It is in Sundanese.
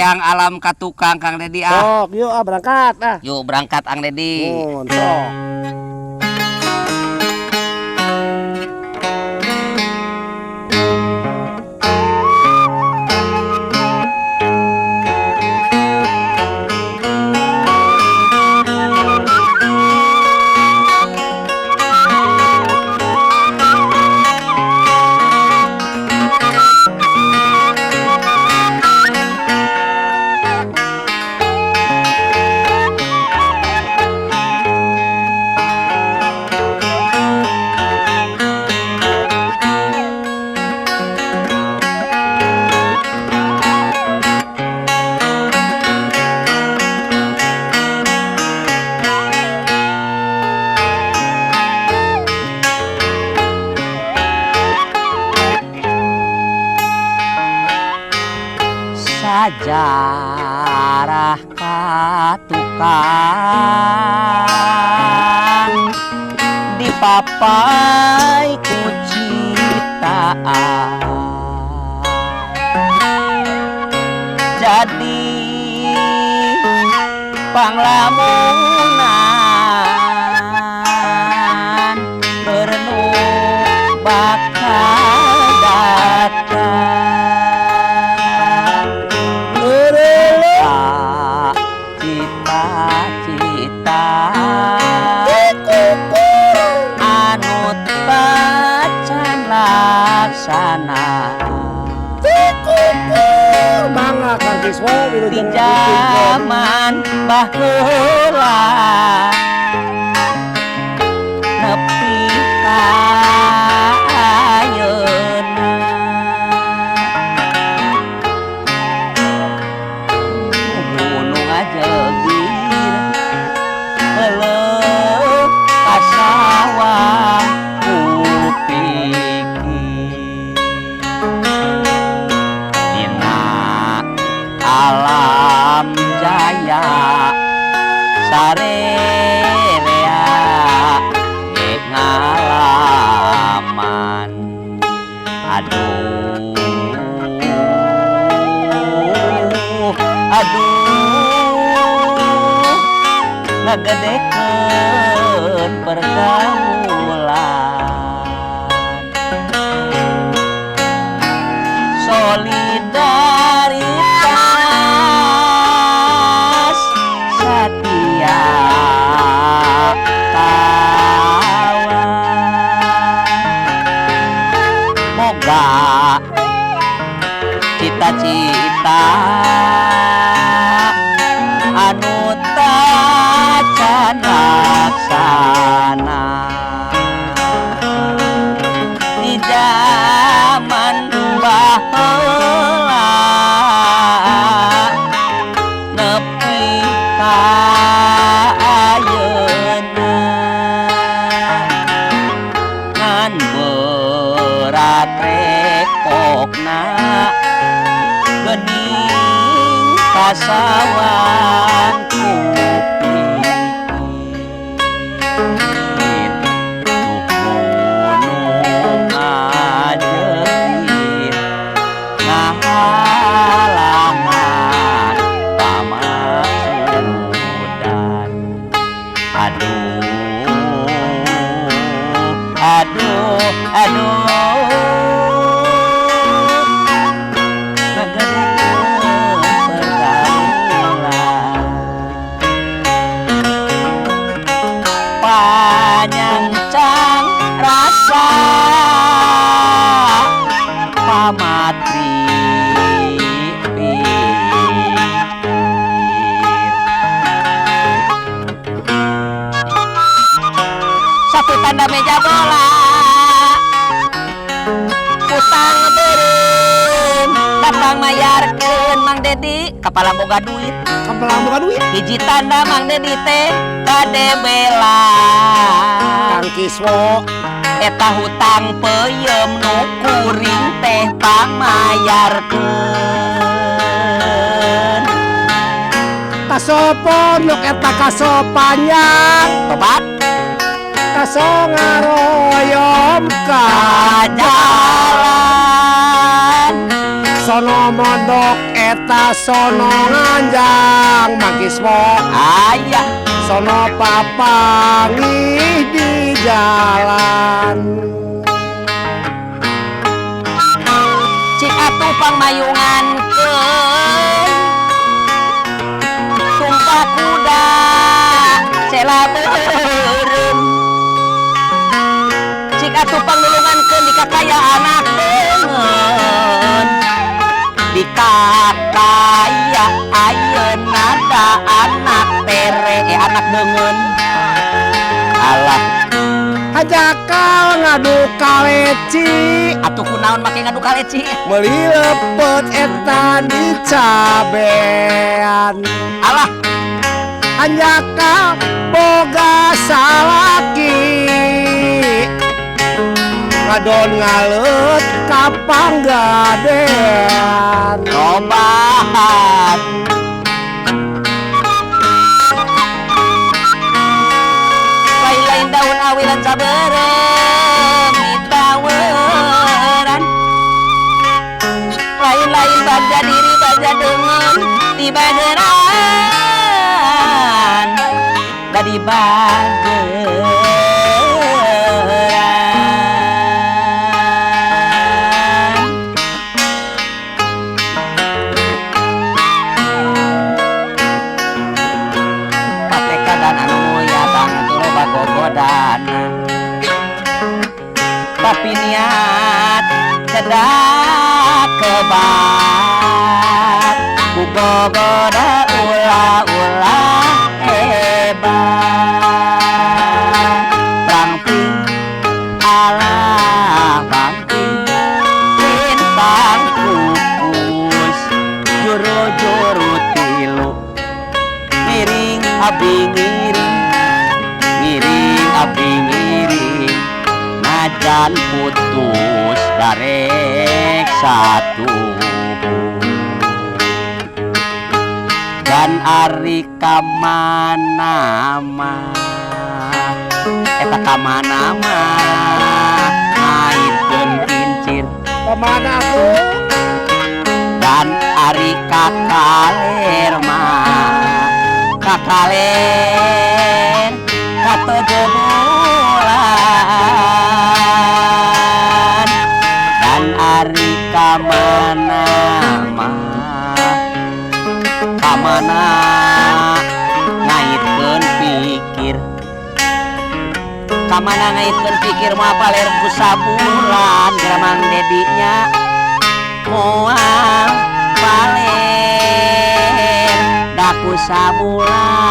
hayang alam ka tukang Kang Dedi Sok, yuk berangkat Yuk berangkat Ang Dedi. Sok. Sajarah katukang dipapai ku ciptaan, jadi panglamunan penuh bakal datang. Cita-cita anu tacan laksana Bangga Kang Kiswo di zaman baheula nepi ka ayeuna. Gunung ajegir heuleuk ka sawah kupikir dina alam jaya sarerea ge ngalaman. Aduh ngagedekeun pergaulan, solidaritas setiap kawan. Moga cita-cita anu tacan laksana di zaman baheula nepi ka ayeuna. Ngan berat rekokna geuning kasawan kupikir gunung ajegir ngahalangan pamaksudan. Aduh ngagedekeun pergaulan, panyancang rasa pamatri satu tanda meja bola utang beureum datang mayarkeun Mang Dedi kapala boga duit. Hiji tanda Mang Dedi teh kade bela Kang Kiswo eta hutang peuyeum nu kuring teh pamayarkeun. Kasopon nuk eta kasopannya Tobat kaso ngaroyom ka jalan sono mondok eta eta sono nganjang Mang Kiswo Aya sono papangih di jalan cik atuh pangmayungankeun sumpah kuda sela beureum cik atuh pangnulungankeun di kakayaan beungeun di kakaya ayeuna da anak tere anak beungeun alah hajakal ngadu kaleci atuh kunaon make ngadu kaleci meuli lepet eta di cabean alah hanjakal boga salaki ngadon ngalet ka panggadean obat lain-lain daun awilan saberem ditaweran lain-lain baja diri baja dengan di bageran da di bageran pateka dan anu moyatang tulo bagogodana tapi niat cedak kebat ku gogoda ulah-ulah hebat bangping alah bangping bintang kukus juru-juru tilu miring abdi ngiring abdi ngiring najan putus darek satu dan ari kamana mah eta kamana mah ngaitkeun kincir kemana tuh dan ari kakaler mah kakaler katege bulan dan ari kamana ngaitkeun pikir kamana ngaitkeun pikir mah paler ku sabulan Mang Dedinya moal paler da ku sabulan